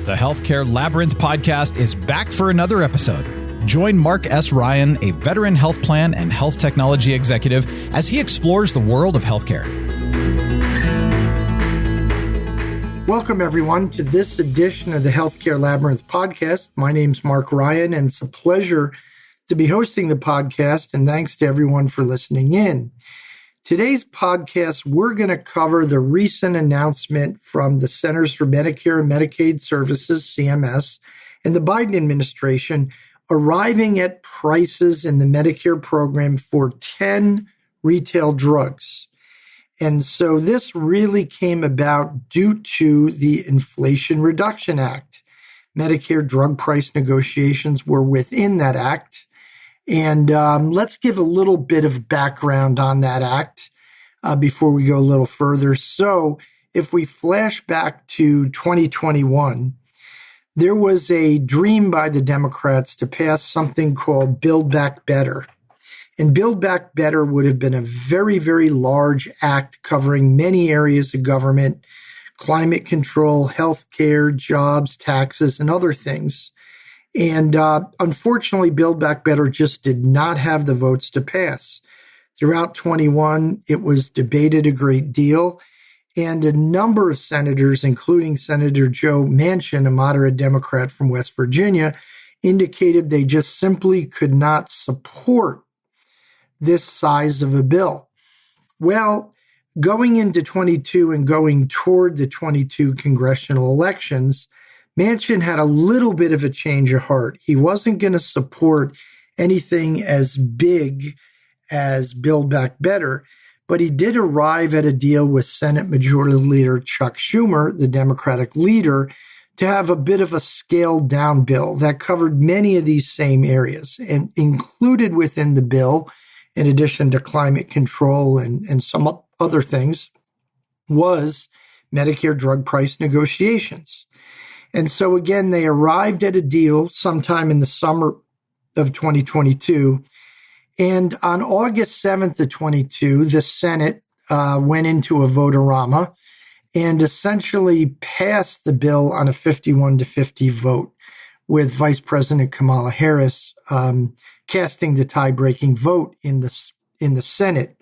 The Healthcare Labyrinth Podcast is back for another episode. Join Marc S. Ryan, a veteran health plan and health technology executive, as he explores the world of healthcare. Welcome, everyone, to this edition of the Healthcare Labyrinth Podcast. My name's Marc Ryan, and it's a pleasure to be hosting the podcast, and thanks to everyone for listening in. Today's podcast, we're going to cover the recent announcement from the Centers for Medicare and Medicaid Services, CMS, and the Biden administration arriving at prices in the Medicare program for 10 retail drugs. And so this really came about due to the Inflation Reduction Act. Medicare drug price negotiations were within that act. And let's give a little bit of background on that act before we go a little further. So if we flash back to 2021, there was a dream by the Democrats to pass something called Build Back Better. And Build Back Better would have been a very, very large act covering many areas of government, climate control, healthcare, jobs, taxes, and other things. And unfortunately, Build Back Better just did not have the votes to pass. Throughout 21, it was debated a great deal, and a number of senators, including Senator Joe Manchin, a moderate Democrat from West Virginia, indicated they just simply could not support this size of a bill. Well, going into 22 and going toward the 22 congressional elections, Manchin had a little bit of a change of heart. He wasn't going to support anything as big as Build Back Better, but he did arrive at a deal with Senate Majority Leader Chuck Schumer, the Democratic leader, to have a bit of a scaled down bill that covered many of these same areas. And included within the bill, in addition to climate control and some other things, was Medicare drug price negotiations. And so again, they arrived at a deal sometime in the summer of 2022. And on August 7th of 22, the Senate went into a vote-a-rama and essentially passed the bill on a 51-50 vote, with Vice President Kamala Harris casting the tie-breaking vote in the Senate,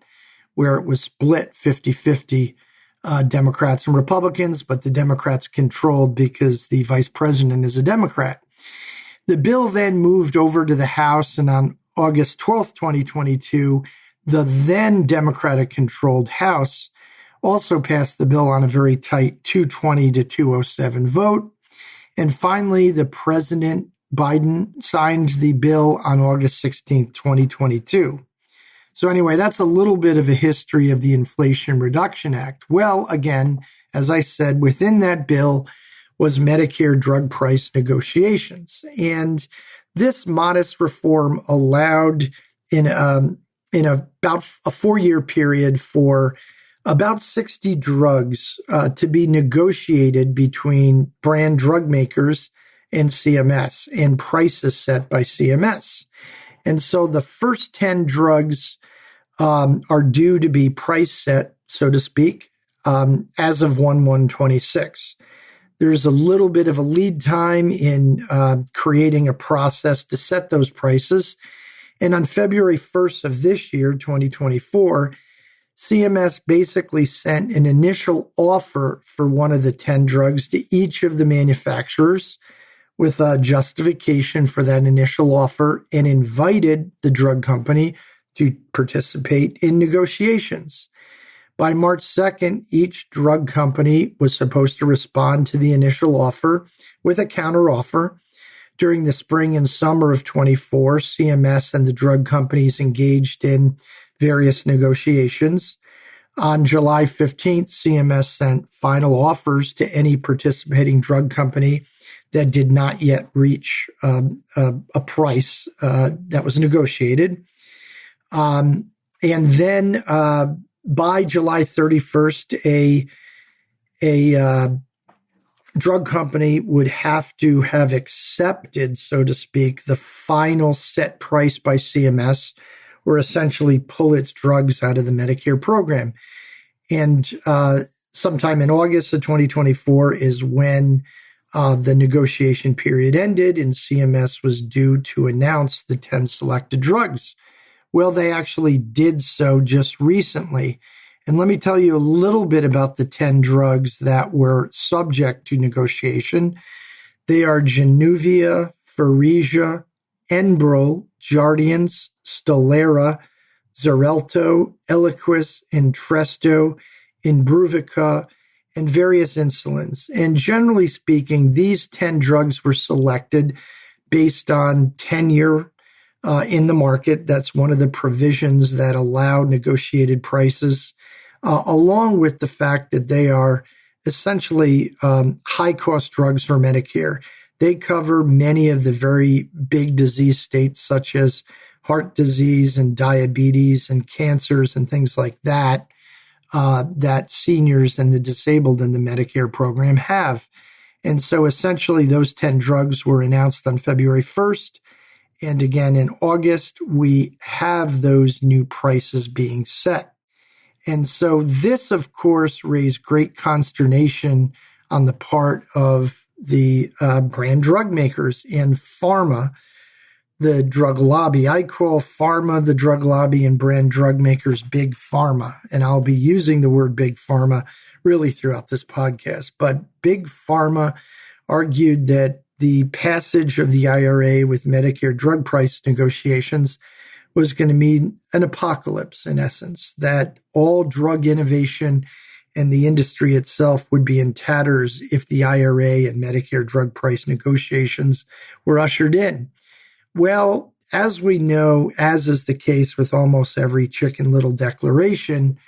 where it was split 50-50. Democrats and Republicans, but the Democrats controlled because the vice president is a Democrat. The bill then moved over to the House, and on August 12th, 2022, the then Democratic-controlled House also passed the bill on a very tight 220-207 vote. And finally, the President Biden signed the bill on August 16th, 2022. So anyway, that's a little bit of a history of the Inflation Reduction Act. Well, again, as I said, within that bill was Medicare drug price negotiations. And this modest reform allowed in about a 4-year period for about 60 drugs to be negotiated between brand drug makers and CMS, and prices set by CMS. And so the first 10 drugs are due to be price set, so to speak, as of 1/1/26. There's a little bit of a lead time in creating a process to set those prices. And on February 1st of this year, 2024, CMS basically sent an initial offer for one of the 10 drugs to each of the manufacturers with a justification for that initial offer, and invited the drug company to participate in negotiations. By March 2nd, each drug company was supposed to respond to the initial offer with a counteroffer. During the spring and summer of 24, CMS and the drug companies engaged in various negotiations. On July 15th, CMS sent final offers to any participating drug company that did not yet reach a price that was negotiated. And then by July 31st, a drug company would have to have accepted, so to speak, the final set price by CMS, or essentially pull its drugs out of the Medicare program. And sometime in August of 2024 is when the negotiation period ended and CMS was due to announce the 10 selected drugs. Well, they actually did so just recently. And let me tell you a little bit about the 10 drugs that were subject to negotiation. They are Januvia, Farxiga, Enbrel, Jardiance, Stelara, Xarelto, Eliquis, Entresto, Imbruvica, and various insulins. And generally speaking, these 10 drugs were selected based on tenure in the market. That's one of the provisions that allow negotiated prices, along with the fact that they are essentially high-cost drugs for Medicare. They cover many of the very big disease states, such as heart disease and diabetes and cancers and things like that, that seniors and the disabled in the Medicare program have. And so essentially those 10 drugs were announced on February 1st. And again, in August, we have those new prices being set. And so this, of course, raised great consternation on the part of the brand drug makers and Pharma, the drug lobby. I call Pharma the drug lobby and brand drug makers Big Pharma. And I'll be using the word Big Pharma really throughout this podcast. But Big Pharma argued that the passage of the IRA with Medicare drug price negotiations was going to mean an apocalypse, in essence, that all drug innovation and the industry itself would be in tatters if the IRA and Medicare drug price negotiations were ushered in. Well, as we know, as is the case with almost every Chicken Little declaration,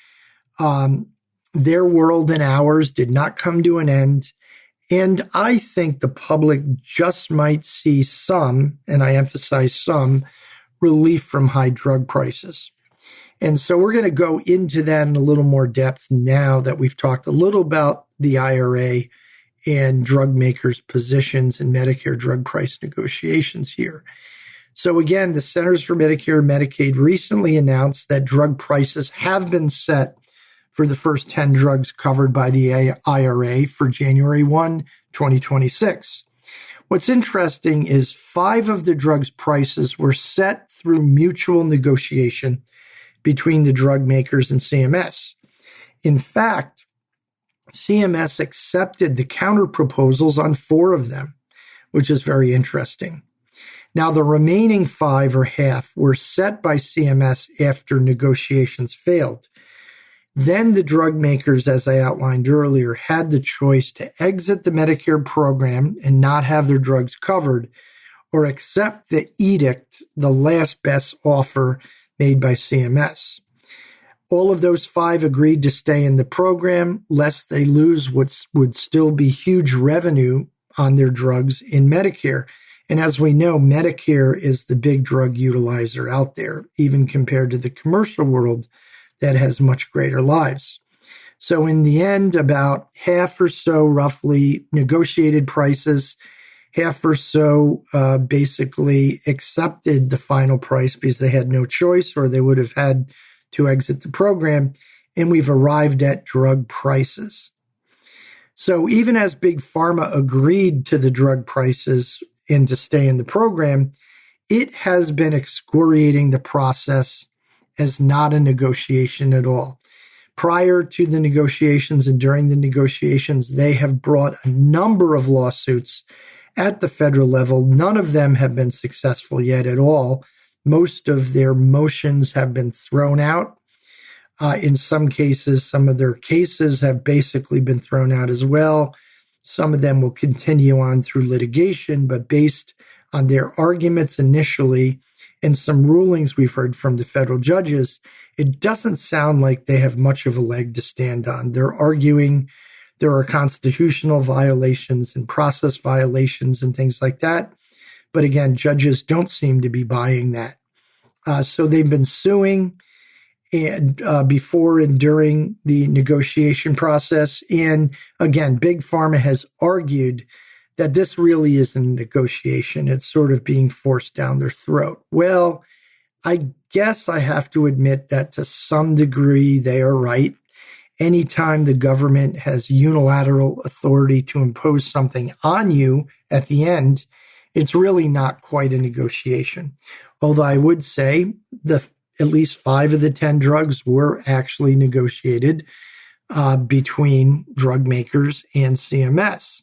their world and ours did not come to an end. And I think the public just might see some, and I emphasize some, relief from high drug prices. And so we're going to go into that in a little more depth now that we've talked a little about the IRA and drug makers' positions in Medicare drug price negotiations here. So again, the Centers for Medicare and Medicaid recently announced that drug prices have been set for the first 10 drugs covered by the IRA for January 1, 2026. What's interesting is 5 of the drugs' prices were set through mutual negotiation between the drug makers and CMS. In fact, CMS accepted the counter proposals on 4 of them, which is very interesting. Now, the remaining 5 or half were set by CMS after negotiations failed. Then the drug makers, as I outlined earlier, had the choice to exit the Medicare program and not have their drugs covered, or accept the edict, the last best offer made by CMS. All of those 5 agreed to stay in the program, lest they lose what would still be huge revenue on their drugs in Medicare. And as we know, Medicare is the big drug utilizer out there, even compared to the commercial world that has much greater lives. So in the end, about half or so roughly negotiated prices, half or so basically accepted the final price because they had no choice or they would have had to exit the program. And we've arrived at drug prices. So even as Big Pharma agreed to the drug prices and to stay in the program, it has been excoriating the process as not a negotiation at all. Prior to the negotiations and during the negotiations, they have brought a number of lawsuits at the federal level. None of them have been successful yet at all. Most of their motions have been thrown out. In some cases, some of their cases have basically been thrown out as well. Some of them will continue on through litigation, but based on their arguments initially and some rulings we've heard from the federal judges, it doesn't sound like they have much of a leg to stand on. They're arguing there are constitutional violations and process violations and things like that. But again, judges don't seem to be buying that. So they've been suing and before and during the negotiation process. And again, Big Pharma has argued that this really isn't a negotiation. It's sort of being forced down their throat. Well, I guess I have to admit that to some degree they are right. Anytime the government has unilateral authority to impose something on you at the end, it's really not quite a negotiation. Although I would say at least 5 of the 10 drugs were actually negotiated between drug makers and CMS.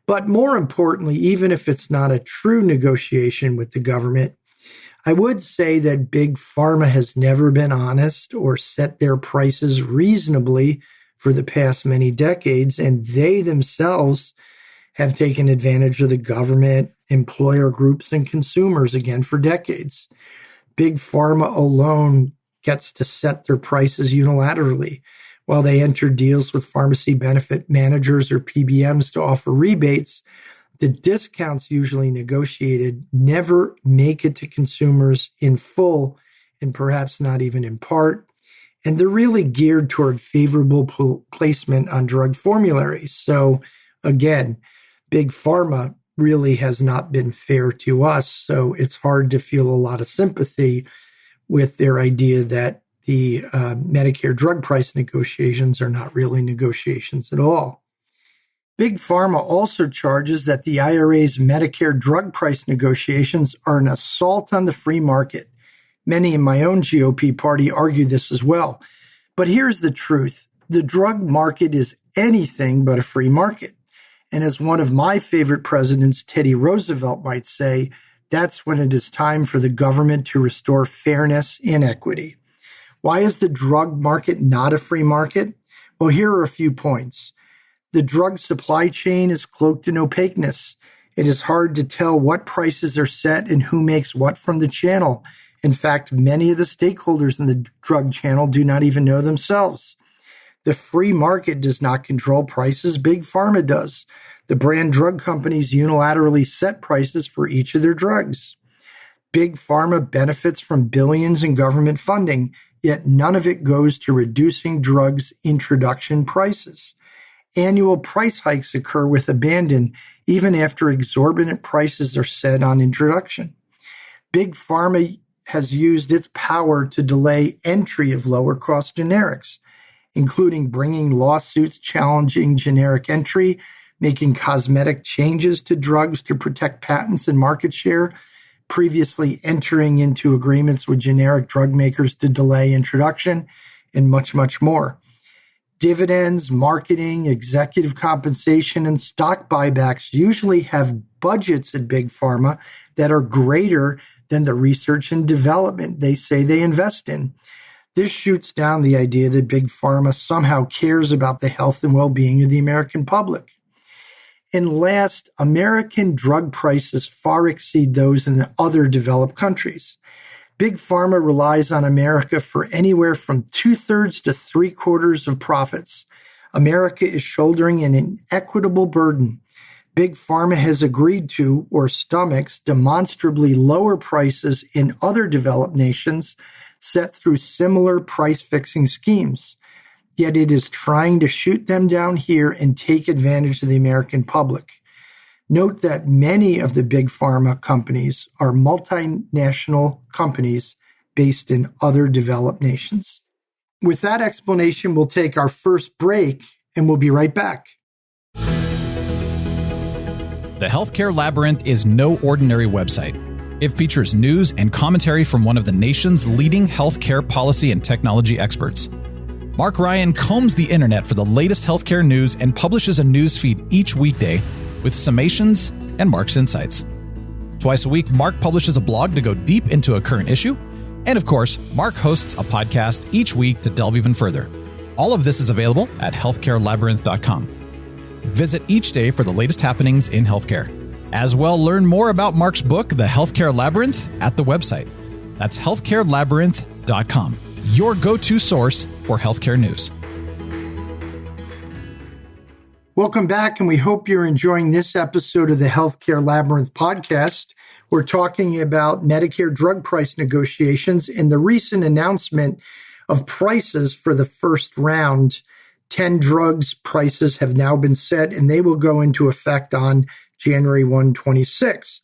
But more importantly, even if it's not a true negotiation with the government, I would say that Big Pharma has never been honest or set their prices reasonably for the past many decades, and they themselves have taken advantage of the government, employer groups, and consumers again for decades. Big Pharma alone gets to set their prices unilaterally, while they enter deals with pharmacy benefit managers or PBMs to offer rebates. The discounts usually negotiated never make it to consumers in full, and perhaps not even in part. And they're really geared toward favorable placement on drug formularies. So again, Big Pharma really has not been fair to us. So it's hard to feel a lot of sympathy with their idea that the Medicare drug price negotiations are not really negotiations at all. Big Pharma also charges that the IRA's Medicare drug price negotiations are an assault on the free market. Many in my own GOP party argue this as well. But here's the truth. The drug market is anything but a free market. And as one of my favorite presidents, Teddy Roosevelt, might say, that's when it is time for the government to restore fairness and equity. Why is the drug market not a free market? Well, here are a few points. The drug supply chain is cloaked in opaqueness. It is hard to tell what prices are set and who makes what from the channel. In fact, many of the stakeholders in the drug channel do not even know themselves. The free market does not control prices. Big Pharma does. The brand drug companies unilaterally set prices for each of their drugs. Big Pharma benefits from billions in government funding, yet none of it goes to reducing drugs' introduction prices. Annual price hikes occur with abandon, even after exorbitant prices are set on introduction. Big Pharma has used its power to delay entry of lower-cost generics, including bringing lawsuits challenging generic entry, making cosmetic changes to drugs to protect patents and market share, previously entering into agreements with generic drug makers to delay introduction, and much, much more. Dividends, marketing, executive compensation, and stock buybacks usually have budgets at Big Pharma that are greater than the research and development they say they invest in. This shoots down the idea that Big Pharma somehow cares about the health and well-being of the American public. And last, American drug prices far exceed those in the other developed countries. Big Pharma relies on America for anywhere from 2/3 to 3/4 of profits. America is shouldering an inequitable burden. Big Pharma has agreed to, or stomachs, demonstrably lower prices in other developed nations set through similar price-fixing schemes. Yet it is trying to shoot them down here and take advantage of the American public. Note that many of the big pharma companies are multinational companies based in other developed nations. With that explanation, we'll take our first break and we'll be right back. The Healthcare Labyrinth is no ordinary website. It features news and commentary from one of the nation's leading healthcare policy and technology experts. Marc Ryan combs the internet for the latest healthcare news and publishes a news feed each weekday with summations and Marc's insights. Twice a week, Marc publishes a blog to go deep into a current issue. And of course, Marc hosts a podcast each week to delve even further. All of this is available at healthcarelabyrinth.com. Visit each day for the latest happenings in healthcare. As well, learn more about Marc's book, The Healthcare Labyrinth, at the website. That's healthcarelabyrinth.com, your go-to source for healthcare news. Welcome back, and we hope you're enjoying this episode of the Healthcare Labyrinth Podcast. We're talking about Medicare drug price negotiations and the recent announcement of prices for the first round. 10 drugs prices have now been set, and they will go into effect on January 1, 2026.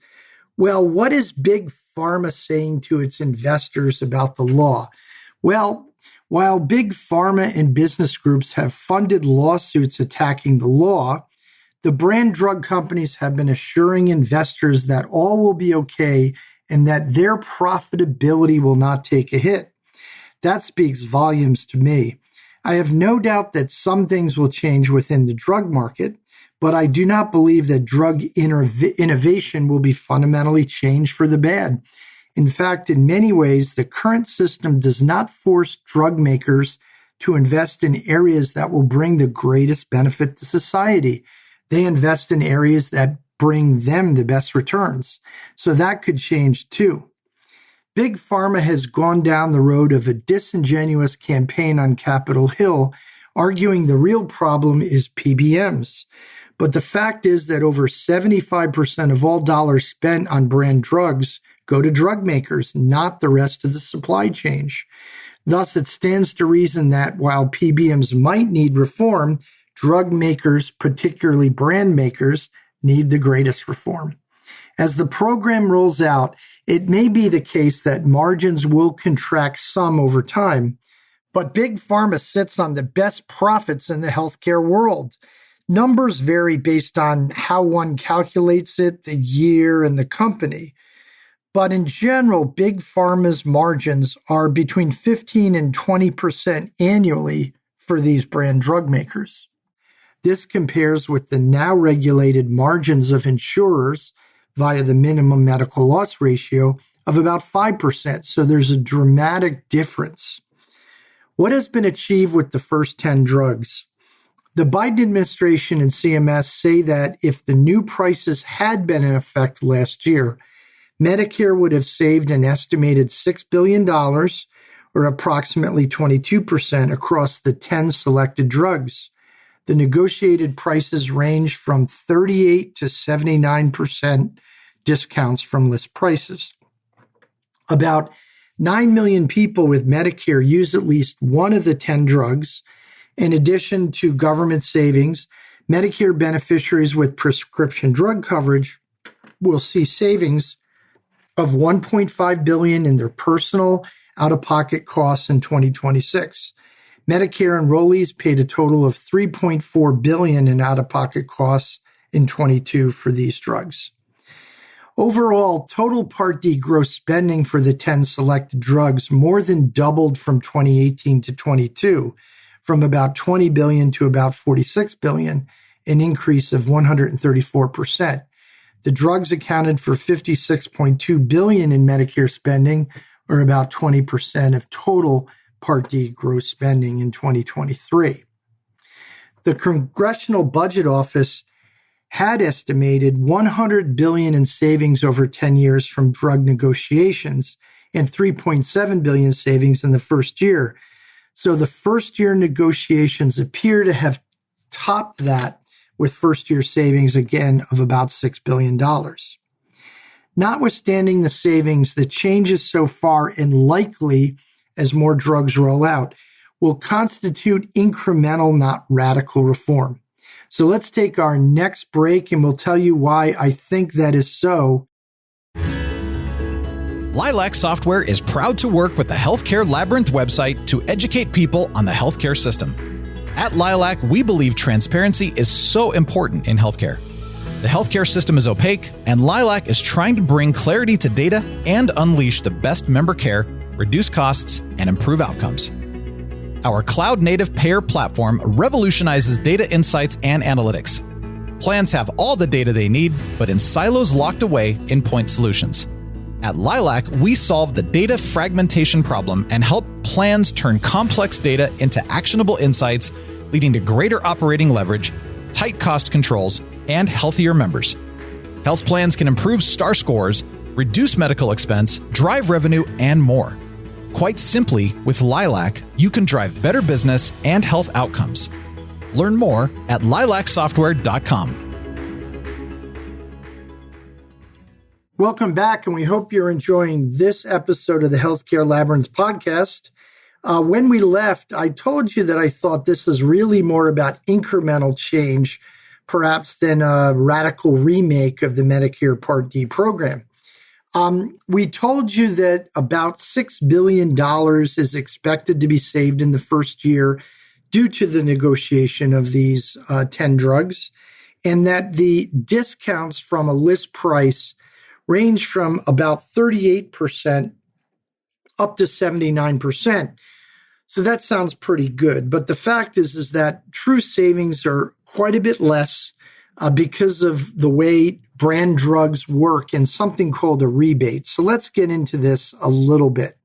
Well, what is Big Pharma saying to its investors about the law? Well, While big pharma and business groups have funded lawsuits attacking the law, the brand drug companies have been assuring investors that all will be okay and that their profitability will not take a hit. That speaks volumes to me. I have no doubt that some things will change within the drug market, but I do not believe that drug innovation will be fundamentally changed for the bad. In fact, in many ways, the current system does not force drug makers to invest in areas that will bring the greatest benefit to society. They invest in areas that bring them the best returns. So that could change too. Big Pharma has gone down the road of a disingenuous campaign on Capitol Hill, arguing the real problem is PBMs. But the fact is that over 75% of all dollars spent on brand drugs go to drug makers, not the rest of the supply chain. Thus, it stands to reason that while PBMs might need reform, drug makers, particularly brand makers, need the greatest reform. As the program rolls out, it may be the case that margins will contract some over time, but Big Pharma sits on the best profits in the healthcare world. Numbers vary based on how one calculates it, the year, and the company. But in general, Big Pharma's margins are between 15 and 20% annually for these brand drug makers. This compares with the now regulated margins of insurers via the minimum medical loss ratio of about 5%. So there's a dramatic difference. What has been achieved with the first 10 drugs? The Biden administration and CMS say that if the new prices had been in effect last year, Medicare would have saved an estimated $6 billion, or approximately 22%, across the 10 selected drugs. The negotiated prices range from 38 to 79% discounts from list prices. About 9 million people with Medicare use at least one of the 10 drugs. In addition to government savings, Medicare beneficiaries with prescription drug coverage will see savings of $1.5 billion in their personal out-of-pocket costs in 2026. Medicare enrollees paid a total of $3.4 billion in out-of-pocket costs in 22 for these drugs. Overall, total Part D gross spending for the 10 selected drugs more than doubled from 2018 to 22, from about $20 billion to about $46 billion, an increase of 134%. The drugs accounted for $56.2 billion in Medicare spending, or about 20% of total Part D gross spending in 2023. The Congressional Budget Office had estimated $100 billion in savings over 10 years from drug negotiations and $3.7 billion savings in the first year. So the first year negotiations appear to have topped that, with first year savings again of about $6 billion. Notwithstanding the savings, the changes so far, and likely as more drugs roll out, will constitute incremental, not radical reform. So let's take our next break and we'll tell you why I think that is so. Lilac Software is proud to work with the Healthcare Labyrinth website to educate people on the healthcare system. At Lilac, we believe transparency is so important in healthcare. The healthcare system is opaque, and Lilac is trying to bring clarity to data and unleash the best member care, reduce costs, and improve outcomes. Our cloud-native payer platform revolutionizes data insights and analytics. Plans have all the data they need, but in silos locked away in point solutions. At Lilac, we solve the data fragmentation problem and help plans turn complex data into actionable insights, leading to greater operating leverage, tight cost controls, and healthier members. Health plans can improve STAR scores, reduce medical expense, drive revenue, and more. Quite simply, with Lilac, you can drive better business and health outcomes. Learn more at lilacsoftware.com. Welcome back, and we hope you're enjoying this episode of the Healthcare Labyrinth Podcast. When we left, I told you that I thought this is really more about incremental change, perhaps than a radical remake of the Medicare Part D program. We told you that about $6 billion is expected to be saved in the first year due to the negotiation of these 10 drugs, and that the discounts from a list price range from about 38% up to 79%. So that sounds pretty good. But the fact is that true savings are quite a bit less because of the way brand drugs work in something called a rebate. So let's get into this a little bit.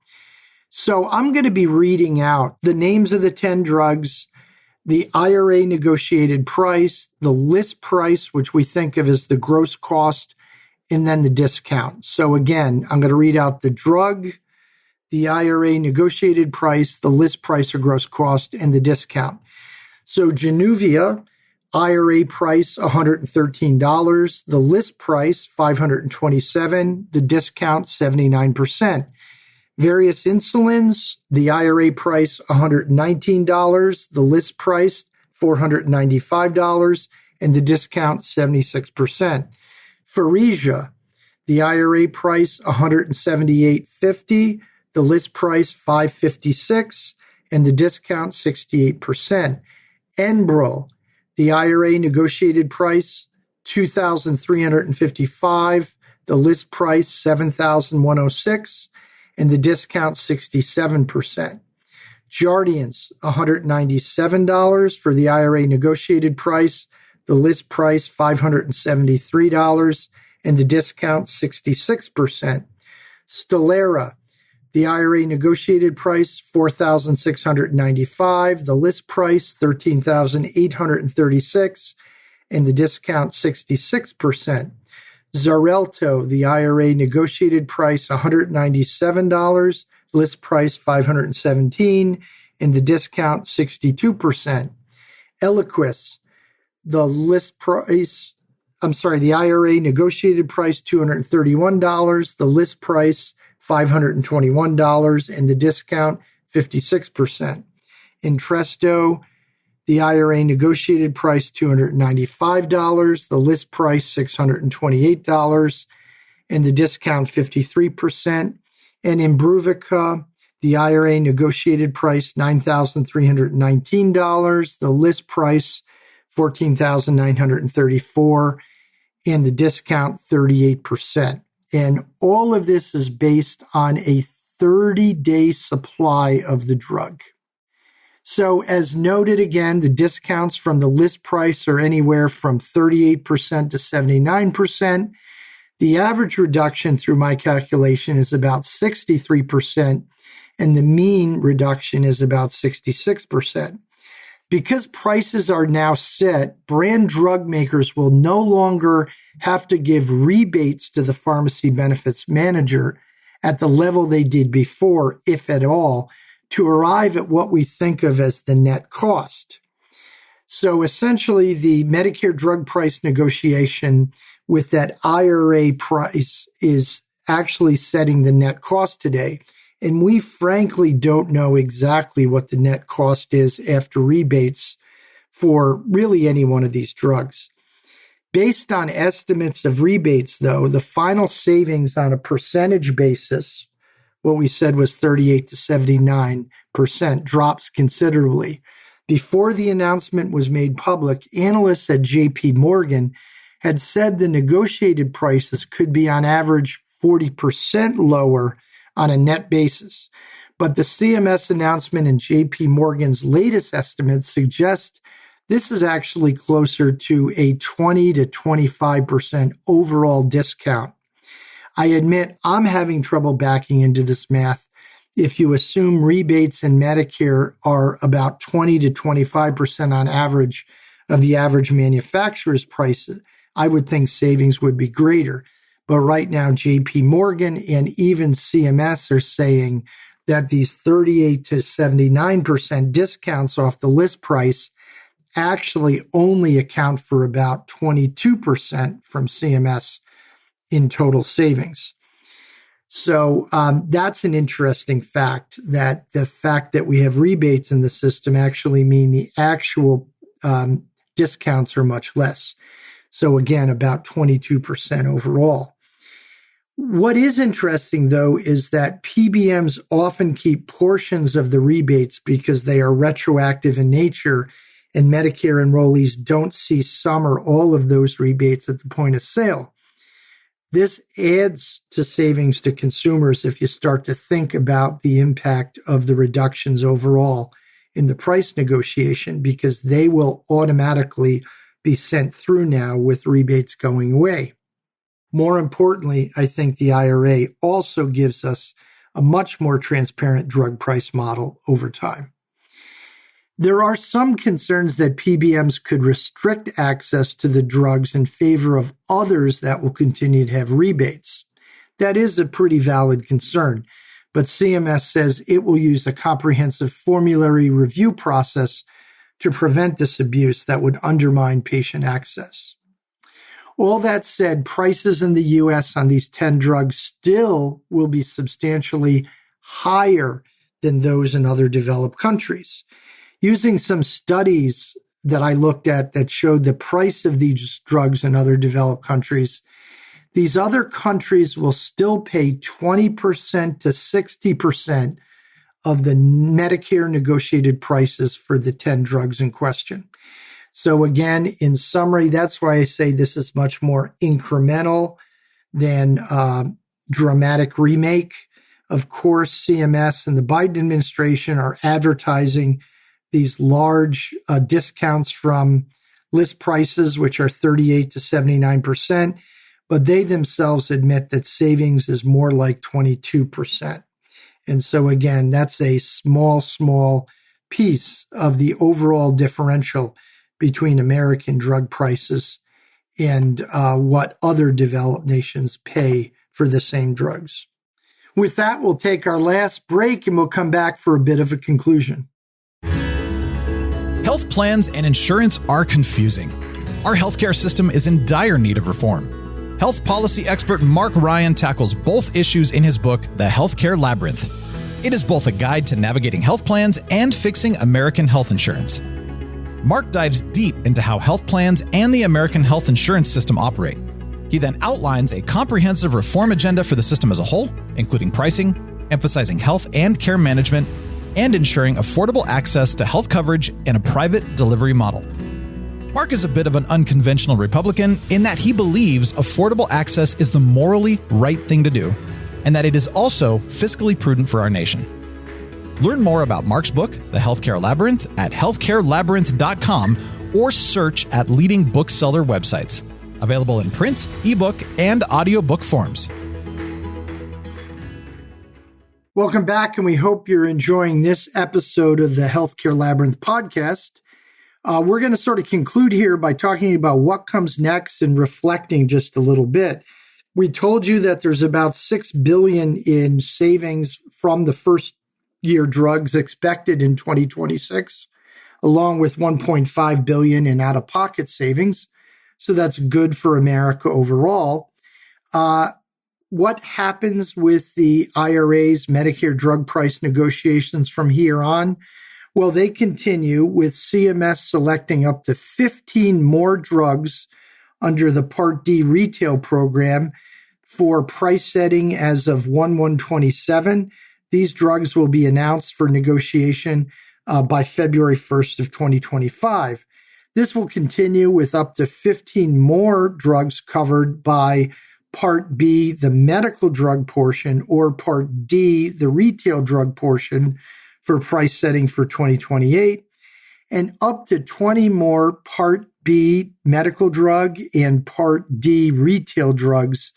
So I'm going to be reading out the names of the 10 drugs, the IRA negotiated price, the list price, which we think of as the gross cost, and then the discount. So again, I'm going to read out the drug, the IRA negotiated price, the list price or gross cost, and the discount. So Januvia, IRA price $113, the list price $527, the discount 79%. Various insulins, the IRA price $119, the list price $495, and the discount 76%. Pharesia, the IRA price $178.50, the list price $556, and the discount 68%. Enbrel, the IRA negotiated price $2,355, the list price $7,106, and the discount 67%. Jardiance, $197 for the IRA negotiated price, the list price $573, and the discount 66%. Stelara, the IRA negotiated price $4,695, the list price $13,836, and the discount 66%. Xarelto, the IRA negotiated price $197, list price $517, and the discount 62%. Eliquis, the IRA negotiated price $231, the list price $521, and the discount 56%. Entresto, the IRA negotiated price $295, the list price $628, and the discount 53%. And Imbruvica, the IRA negotiated price $9,319, the list price $14,934, and the discount 38%. And all of this is based on a 30-day supply of the drug. So as noted again, the discounts from the list price are anywhere from 38% to 79%. The average reduction through my calculation is about 63%, and the mean reduction is about 66%. Because prices are now set, brand drug makers will no longer have to give rebates to the pharmacy benefits manager at the level they did before, if at all, to arrive at what we think of as the net cost. So essentially, the Medicare drug price negotiation with that IRA price is actually setting the net cost today. And we frankly don't know exactly what the net cost is after rebates for really any one of these drugs. Based on estimates of rebates, though, the final savings on a percentage basis, what we said was 38 to 79%, drops considerably. Before the announcement was made public, analysts at JP Morgan had said the negotiated prices could be on average 40% lower on a net basis. But the CMS announcement and JP Morgan's latest estimates suggest this is actually closer to a 20 to 25% overall discount. I admit I'm having trouble backing into this math. If you assume rebates in Medicare are about 20 to 25% on average of the average manufacturer's prices, I would think savings would be greater. But right now, JP Morgan and even CMS are saying that these 38 to 79% discounts off the list price actually only account for about 22% from CMS in total savings. So that's an interesting fact, that the fact that we have rebates in the system actually mean the actual discounts are much less. So again, about 22% overall. What is interesting, though, is that PBMs often keep portions of the rebates because they are retroactive in nature, and Medicare enrollees don't see some or all of those rebates at the point of sale. This adds to savings to consumers if you start to think about the impact of the reductions overall in the price negotiation, because they will automatically be sent through now with rebates going away. More importantly, I think the IRA also gives us a much more transparent drug price model over time. There are some concerns that PBMs could restrict access to the drugs in favor of others that will continue to have rebates. That is a pretty valid concern, but CMS says it will use a comprehensive formulary review process to prevent this abuse that would undermine patient access. All that said, prices in the U.S. on these 10 drugs still will be substantially higher than those in other developed countries. Using some studies that I looked at that showed the price of these drugs in other developed countries, these other countries will still pay 20% to 60% of the Medicare negotiated prices for the 10 drugs in question. So again, in summary, that's why I say this is much more incremental than dramatic remake. Of course, CMS and the Biden administration are advertising these large discounts from list prices, which are 38 to 79%, but they themselves admit that savings is more like 22%. And so again, that's a small piece of the overall differential between American drug prices and what other developed nations pay for the same drugs. With that, we'll take our last break and we'll come back for a bit of a conclusion. Health plans and insurance are confusing. Our healthcare system is in dire need of reform. Health policy expert Marc Ryan tackles both issues in his book, The Healthcare Labyrinth. It is both a guide to navigating health plans and fixing American health insurance. Marc dives deep into how health plans and the American health insurance system operate. He then outlines a comprehensive reform agenda for the system as a whole, including pricing, emphasizing health and care management, and ensuring affordable access to health coverage in a private delivery model. Marc is a bit of an unconventional Republican in that he believes affordable access is the morally right thing to do, and that it is also fiscally prudent for our nation. Learn more about Marc's book, The Healthcare Labyrinth, at healthcarelabyrinth.com or search at leading bookseller websites. Available in print, ebook, and audiobook forms. Welcome back, and we hope you're enjoying this episode of the Healthcare Labyrinth Podcast. We're going to sort of conclude here by talking about what comes next and reflecting just a little bit. We told you that there's about $6 billion in savings from the first year drugs expected in 2026, along with $1.5 billion in out-of-pocket savings. So that's good for America overall. What happens with the IRA's Medicare drug price negotiations from here on? Well, they continue with CMS selecting up to 15 more drugs under the Part D retail program for price setting as of 1/1/27. These drugs will be announced for negotiation by February 1st of 2025. This will continue with up to 15 more drugs covered by Part B, the medical drug portion, or Part D, the retail drug portion, for price setting for 2028, and up to 20 more Part B medical drug and Part D retail drugs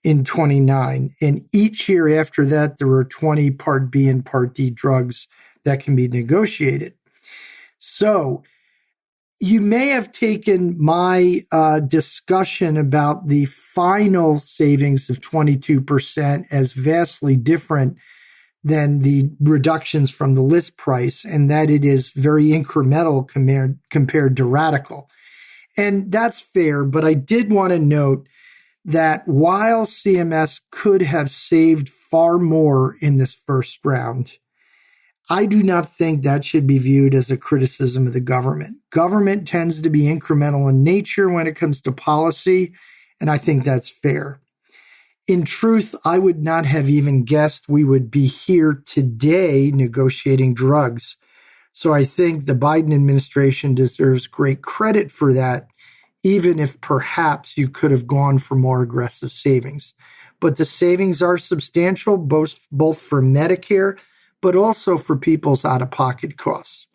in 29. And each year after that, there are 20 Part B and Part D drugs that can be negotiated. So you may have taken my discussion about the final savings of 22% as vastly different than the reductions from the list price, and that it is very incremental compared to radical. And that's fair, but I did want to note that while CMS could have saved far more in this first round, I do not think that should be viewed as a criticism of the government. Government tends to be incremental in nature when it comes to policy, and I think that's fair. In truth, I would not have even guessed we would be here today negotiating drugs. So I think the Biden administration deserves great credit for that, even if perhaps you could have gone for more aggressive savings. But the savings are substantial, both for Medicare, but also for people's out-of-pocket costs.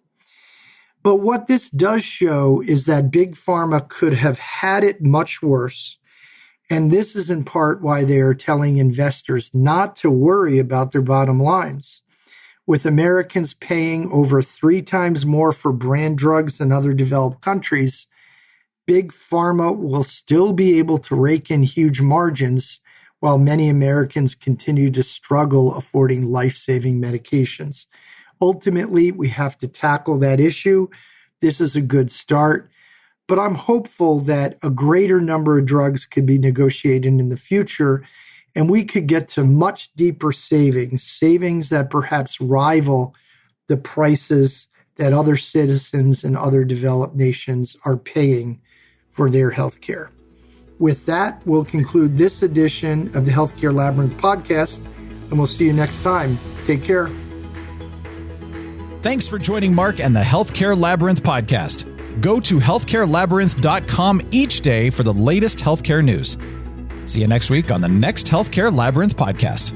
But what this does show is that Big Pharma could have had it much worse. And this is in part why they are telling investors not to worry about their bottom lines. With Americans paying over 3 times more for brand drugs than other developed countries, Big Pharma will still be able to rake in huge margins while many Americans continue to struggle affording life-saving medications. Ultimately, we have to tackle that issue. This is a good start. But I'm hopeful that a greater number of drugs could be negotiated in the future, and we could get to much deeper savings that perhaps rival the prices that other citizens in other developed nations are paying for their health care. With that, we'll conclude this edition of the Healthcare Labyrinth Podcast, and we'll see you next time. Take care. Thanks for joining Mark and the Healthcare Labyrinth Podcast. Go to healthcarelabyrinth.com each day for the latest healthcare news. See you next week on the next Healthcare Labyrinth Podcast.